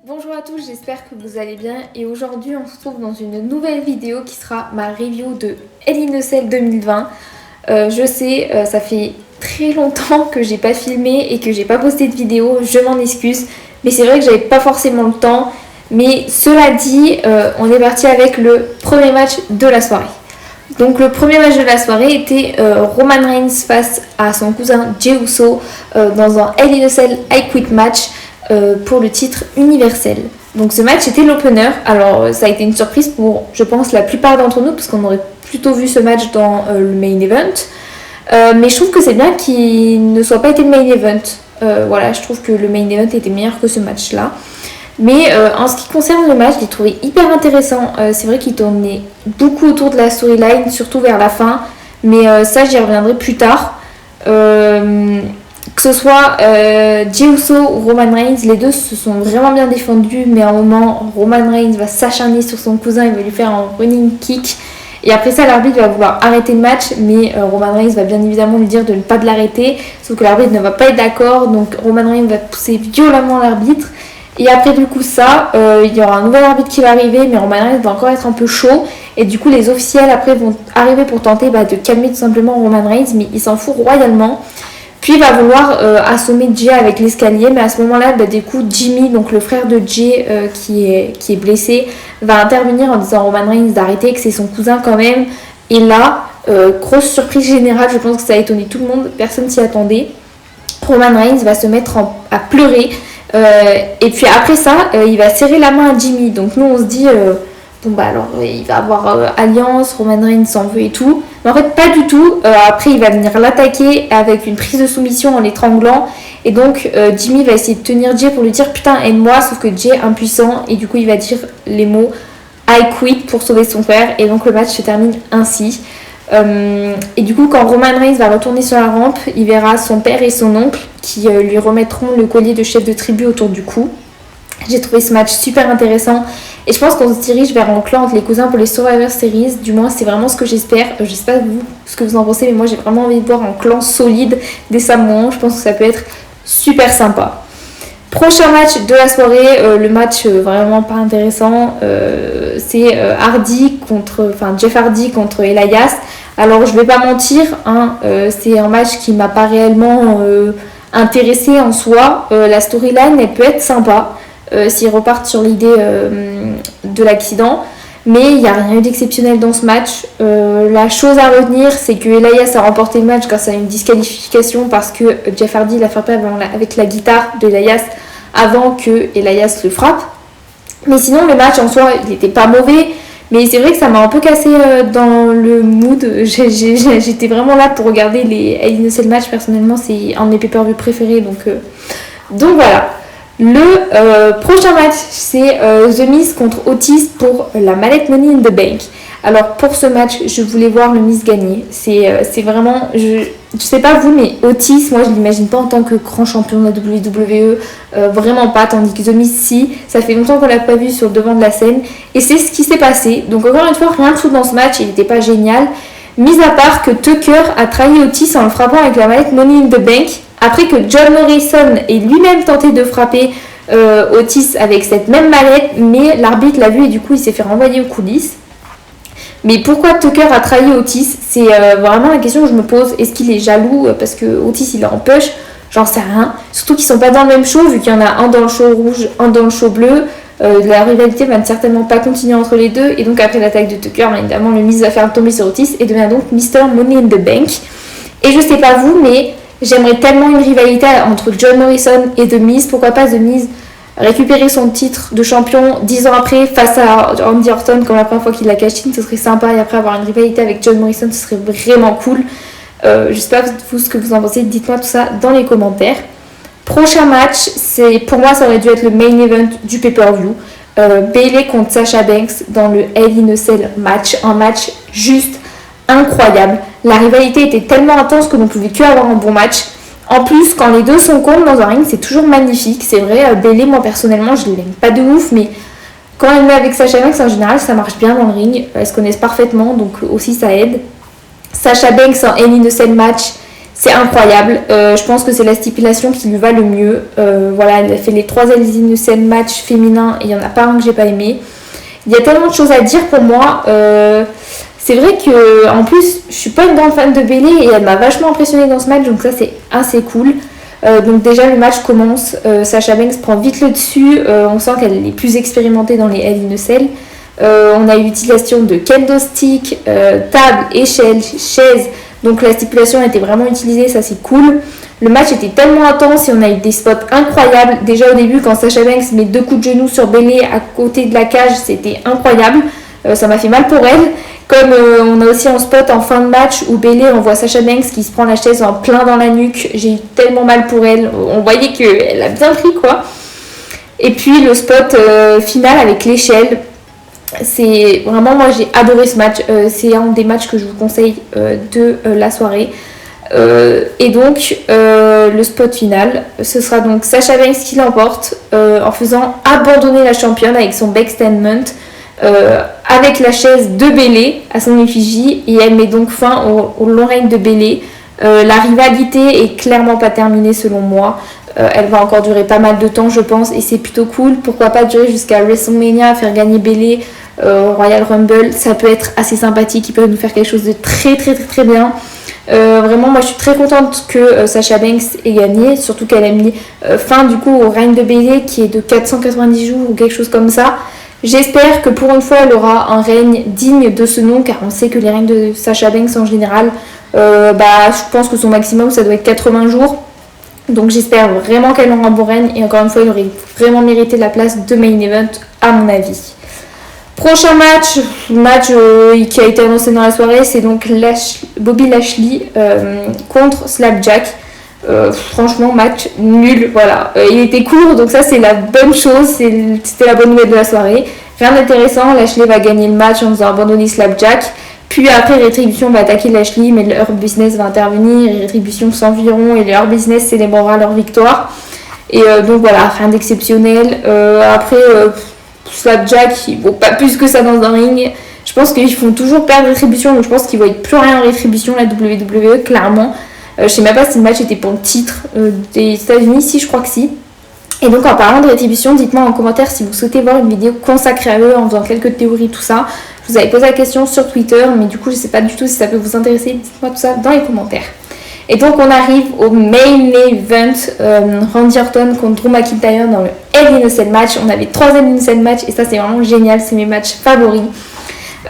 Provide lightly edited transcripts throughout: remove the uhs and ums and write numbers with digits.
Bonjour à tous, j'espère que vous allez bien et aujourd'hui on se retrouve dans une nouvelle vidéo qui sera ma review de Hell in a Cell 2020. Je sais, ça fait très longtemps que j'ai pas filmé et que j'ai pas posté de vidéo, je m'en excuse, mais c'est vrai que j'avais pas forcément le temps. Mais cela dit, on est parti avec le premier match de la soirée. Donc le premier match de la soirée était Roman Reigns face à son cousin Jey Uso dans un Hell in a Cell I Quit match pour le titre universel. Donc ce match était l'opener. Alors ça a été une surprise pour, je pense, la plupart d'entre nous parce qu'on aurait plutôt vu ce match dans le main event. Mais je trouve que c'est bien qu'il ne soit pas été le main event. Voilà, je trouve que le main event était meilleur que ce match-là. Mais en ce qui concerne le match, je l'ai trouvé hyper intéressant. C'est vrai qu'il tournait beaucoup autour de la storyline, surtout vers la fin. Mais ça, j'y reviendrai plus tard. Que ce soit Jey Uso ou Roman Reigns, les deux se sont vraiment bien défendus. Mais à un moment, Roman Reigns va s'acharner sur son cousin, il va lui faire un running kick. Et après ça, l'arbitre va vouloir arrêter le match, mais Roman Reigns va bien évidemment lui dire de ne pas de l'arrêter. Sauf que l'arbitre ne va pas être d'accord, donc Roman Reigns va pousser violemment l'arbitre. Et après du coup ça, il y aura un nouvel arbitre qui va arriver, mais Roman Reigns va encore être un peu chaud. Et du coup les officiels après vont arriver pour tenter de calmer tout simplement Roman Reigns, mais il s'en fout royalement. Puis il va vouloir assommer Jey avec l'escalier, mais à ce moment-là, du coup Jimmy, donc le frère de Jey qui est blessé, va intervenir en disant à Roman Reigns d'arrêter, que c'est son cousin quand même. Et là, grosse surprise générale, je pense que ça a étonné tout le monde, personne s'y attendait. Roman Reigns va se mettre à pleurer. Et puis après ça, il va serrer la main à Jimmy. Donc nous on se dit, alors il va avoir alliance, Roman Reigns s'en veut et tout. Mais en fait pas du tout. Après il va venir l'attaquer avec une prise de soumission en l'étranglant. Et donc Jimmy va essayer de tenir Jey pour lui dire putain aide-moi. Sauf que Jey est impuissant et du coup il va dire les mots I quit pour sauver son frère. Et donc le match se termine ainsi. Et du coup quand Roman Reigns va retourner sur la rampe, il verra son père et son oncle qui lui remettront le collier de chef de tribu autour du cou. J'ai trouvé ce match super intéressant et je pense qu'on se dirige vers un clan entre les cousins pour les Survivor Series, du moins c'est vraiment ce que j'espère. Je sais pas vous, ce que vous en pensez, mais moi j'ai vraiment envie de voir un clan solide des Samoans. Je pense que ça peut être super sympa. Prochain match de la soirée, le match vraiment pas intéressant, c'est Jeff Hardy contre Elias. Alors je vais pas mentir, c'est un match qui m'a pas réellement intéressé en soi. La storyline elle peut être sympa s'ils repartent sur l'idée de l'accident. Mais il n'y a rien eu d'exceptionnel dans ce match. La chose à retenir, c'est que Elias a remporté le match grâce à une disqualification parce que Jeff Hardy l'a frappé avec la guitare de Elias avant que Elias le frappe. Mais sinon, le match en soi, il n'était pas mauvais. Mais c'est vrai que ça m'a un peu cassé dans le mood. J'étais vraiment là pour regarder les Hell in a Cell match. Personnellement, c'est un de mes pay-per-view préférés. Donc voilà. Le prochain match, c'est The Miz contre Otis pour la mallette Money in the Bank. Alors pour ce match, je voulais voir le Miz gagner. C'est vraiment, je sais pas vous, mais Otis, moi je l'imagine pas en tant que grand champion de la WWE, vraiment pas. Tandis que The Miz, si, ça fait longtemps qu'on l'a pas vu sur le devant de la scène. Et c'est ce qui s'est passé. Donc encore une fois, rien de fou dans ce match, il n'était pas génial. Mis à part que Tucker a trahi Otis en le frappant avec la mallette Money in the Bank. Après que John Morrison ait lui-même tenté de frapper Otis avec cette même mallette, mais l'arbitre l'a vu et du coup il s'est fait renvoyer aux coulisses. Mais pourquoi Tucker a trahi Otis? C'est vraiment la question que je me pose. Est-ce qu'il est jaloux parce que Otis il est en push? J'en sais rien. Surtout qu'ils sont pas dans le même show, vu qu'il y en a un dans le show rouge, un dans le show bleu. La rivalité va certainement pas continuer entre les deux. Et donc après l'attaque de Tucker, évidemment le Miz va faire tomber sur Otis et devient donc Mr. Money in the Bank. Et je sais pas vous, mais j'aimerais tellement une rivalité entre John Morrison et The Miz. Pourquoi pas The Miz récupérer son titre de champion 10 ans après face à Randy Orton comme la première fois qu'il l'a cash in, ce serait sympa. Et après avoir une rivalité avec John Morrison, ce serait vraiment cool. Je sais pas vous ce que vous en pensez, dites-moi tout ça dans les commentaires. Prochain match, pour moi ça aurait dû être le main event du pay-per-view. Bayley contre Sasha Banks dans le Hell in a Cell match. Un match juste incroyable. La rivalité était tellement intense que l'on pouvait que avoir un bon match. En plus, quand les deux sont contre dans un ring, c'est toujours magnifique. C'est vrai, Bayley, moi personnellement, je l'aime pas de ouf, mais quand elle est avec Sasha Banks, en général, ça marche bien dans le ring. Elles se connaissent parfaitement, donc aussi ça aide. Sasha Banks en Hell in a Cell match, C'est incroyable. Je pense que c'est la stipulation qui lui va le mieux. Voilà, elle a fait les 3 Hell in a Cell matchs féminins et il n'y en a pas un que j'ai pas aimé. Il y a tellement de choses à dire pour moi. C'est vrai que en plus, je suis pas une grande fan de Bayley et elle m'a vachement impressionnée dans ce match, donc ça c'est assez cool. Donc déjà le match commence, Sasha Banks prend vite le dessus, on sent qu'elle est plus expérimentée dans les Hell in a Cell. On a eu l'utilisation de kendo stick, table, échelle, chaise. Donc la stipulation a été vraiment utilisée, ça c'est cool. Le match était tellement intense et on a eu des spots incroyables. Déjà au début quand Sasha Banks met 2 coups de genoux sur Bayley à côté de la cage, c'était incroyable. Ça m'a fait mal pour elle. Comme on a aussi un spot en fin de match où Bayley, on voit Sasha Banks qui se prend la chaise en plein dans la nuque. J'ai eu tellement mal pour elle. On voyait qu'elle a bien pris quoi. Et puis le spot final avec l'échelle. C'est vraiment, moi j'ai adoré ce match. C'est un des matchs que je vous conseille de la soirée. Et donc le spot final, ce sera donc Sasha Banks qui l'emporte en faisant abandonner la championne avec son backstatement avec la chaise de Bayley à son effigie, et elle met donc fin au long règne de Bayley. La rivalité est clairement pas terminée selon moi. Elle va encore durer pas mal de temps je pense et c'est plutôt cool. Pourquoi pas durer jusqu'à WrestleMania, faire gagner Bayley Royal Rumble, ça peut être assez sympathique, ils peuvent nous faire quelque chose de très très très très bien. Vraiment moi je suis très contente que Sasha Banks ait gagné, surtout qu'elle a mis fin du coup au règne de Bayley qui est de 490 jours ou quelque chose comme ça. J'espère que pour une fois elle aura un règne digne de ce nom, car on sait que les règnes de Sasha Banks en général, je pense que son maximum ça doit être 80 jours. Donc j'espère vraiment qu'elle aura un bon règne et encore une fois il aurait vraiment mérité la place de main event à mon avis. Prochain match qui a été annoncé dans la soirée, c'est donc Bobby Lashley contre Slapjack. Franchement match nul, voilà. Il était court donc ça c'est la bonne chose, c'était la bonne nouvelle de la soirée. Rien d'intéressant, Lashley va gagner le match en faisant abandonner Slapjack. Puis après Rétribution va attaquer Lashley mais le Hurt Business va intervenir, Rétribution s'environt et le Hurt Business célébrera leur victoire. Et donc voilà, rien d'exceptionnel. Après Slapjack il vaut pas plus que ça dans un ring. Je pense qu'ils font toujours perdre Rétribution, donc je pense qu'ils ne voient plus rien en Rétribution la WWE clairement. Je sais même pas si le match était pour le titre des États-Unis, si je crois que si. Et donc en parlant de Rétribution, dites-moi en commentaire si vous souhaitez voir une vidéo consacrée à eux en faisant quelques théories, tout ça. Je vous avais posé la question sur Twitter, mais du coup je sais pas du tout si ça peut vous intéresser, dites-moi tout ça dans les commentaires. Et donc on arrive au main event, Randy Orton contre Drew McIntyre dans le Hell in a Cell match. On avait 3 Hell in a Cell match et ça c'est vraiment génial, c'est mes matchs favoris.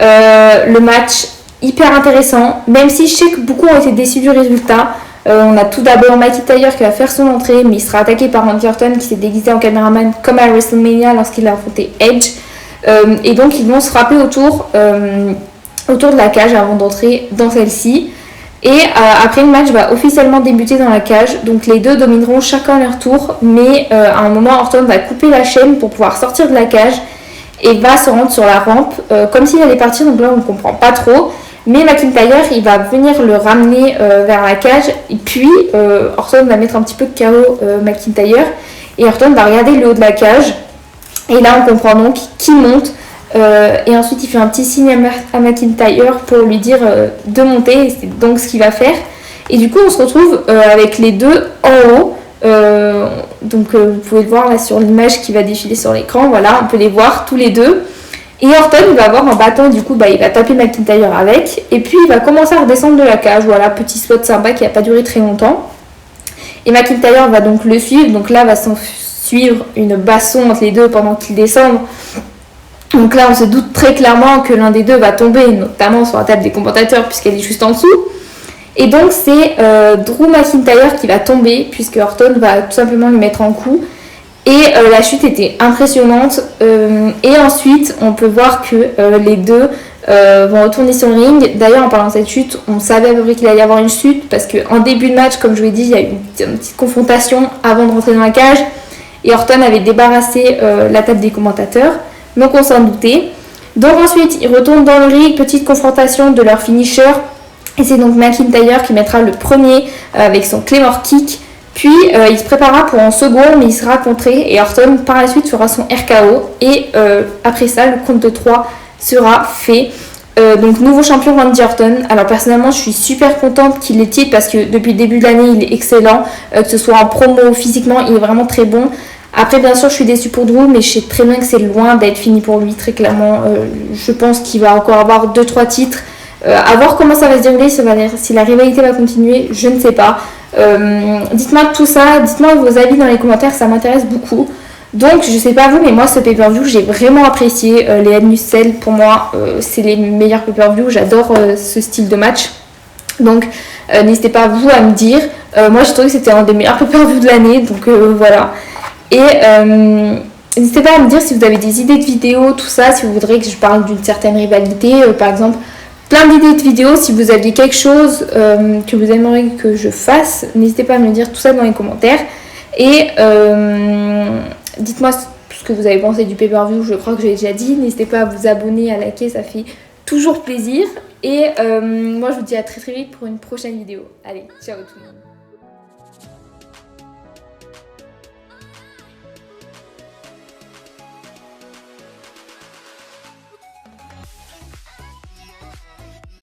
Le match hyper intéressant, même si je sais que beaucoup ont été déçus du résultat. On a tout d'abord McIntyre qui va faire son entrée, mais il sera attaqué par Randy Orton qui s'est déguisé en caméraman comme à WrestleMania lorsqu'il a affronté Edge. Et donc ils vont se frapper autour de la cage avant d'entrer dans celle-ci. Et après le match va officiellement débuter dans la cage, donc les deux domineront chacun leur tour, mais à un moment Orton va couper la chaîne pour pouvoir sortir de la cage et va se rendre sur la rampe comme s'il allait partir, donc là on ne comprend pas trop. Mais McIntyre il va venir le ramener vers la cage et puis Orton va mettre un petit peu de KO McIntyre et Orton va regarder le haut de la cage et là on comprend donc qu'il monte et ensuite il fait un petit signe à McIntyre pour lui dire de monter et c'est donc ce qu'il va faire et du coup on se retrouve avec les deux en haut. Donc vous pouvez le voir là sur l'image qui va défiler sur l'écran, voilà on peut les voir tous les deux. Et Orton il va avoir un bâton, du coup il va taper McIntyre avec. Et puis il va commencer à redescendre de la cage. Voilà, petit spot sympa qui n'a pas duré très longtemps. Et McIntyre va donc le suivre. Donc là va s'en suivre une baston entre les deux pendant qu'ils descendent. Donc là on se doute très clairement que l'un des deux va tomber, notamment sur la table des commentateurs puisqu'elle est juste en dessous. Et donc c'est Drew McIntyre qui va tomber puisque Orton va tout simplement lui mettre un coup. Et la chute était impressionnante et ensuite on peut voir que les deux vont retourner sur le ring. D'ailleurs en parlant de cette chute, on savait à peu près qu'il allait y avoir une chute parce qu'en début de match, comme je vous l'ai dit, il y a eu une petite confrontation avant de rentrer dans la cage et Orton avait débarrassé la table des commentateurs, donc on s'en doutait. Donc ensuite ils retournent dans le ring, petite confrontation de leur finisher et c'est donc McIntyre qui mettra le premier avec son Claymore Kick. Puis il se préparera pour un second mais il sera contré et Orton par la suite fera son RKO et après ça le compte de 3 sera fait. Donc nouveau champion Randy Orton. Alors personnellement je suis super contente qu'il ait titre parce que depuis le début de l'année il est excellent, que ce soit en promo, physiquement il est vraiment très bon. Après bien sûr je suis déçue pour Drew, mais je sais très bien que c'est loin d'être fini pour lui, très clairement. Je pense qu'il va encore avoir 2-3 titres. À voir comment ça va se dérouler, si la rivalité va continuer, je ne sais pas. Dites-moi tout ça, dites-moi vos avis dans les commentaires, ça m'intéresse beaucoup. Donc je sais pas vous, mais moi ce pay-per-view j'ai vraiment apprécié. Les Hell in a Cell pour moi c'est les meilleurs pay-per-view, j'adore ce style de match. Donc n'hésitez pas vous à me dire. Moi j'ai trouvé que c'était un des meilleurs pay-per-view de l'année, donc voilà. Et n'hésitez pas à me dire si vous avez des idées de vidéos, tout ça, si vous voudrez que je parle d'une certaine rivalité, par exemple. Plein d'idées de vidéos, si vous aviez quelque chose que vous aimeriez que je fasse, n'hésitez pas à me dire tout ça dans les commentaires. Et dites-moi ce que vous avez pensé du pay-per-view, je crois que j'ai déjà dit. N'hésitez pas à vous abonner, à liker, ça fait toujours plaisir. Et moi je vous dis à très très vite pour une prochaine vidéo. Allez, ciao tout le monde.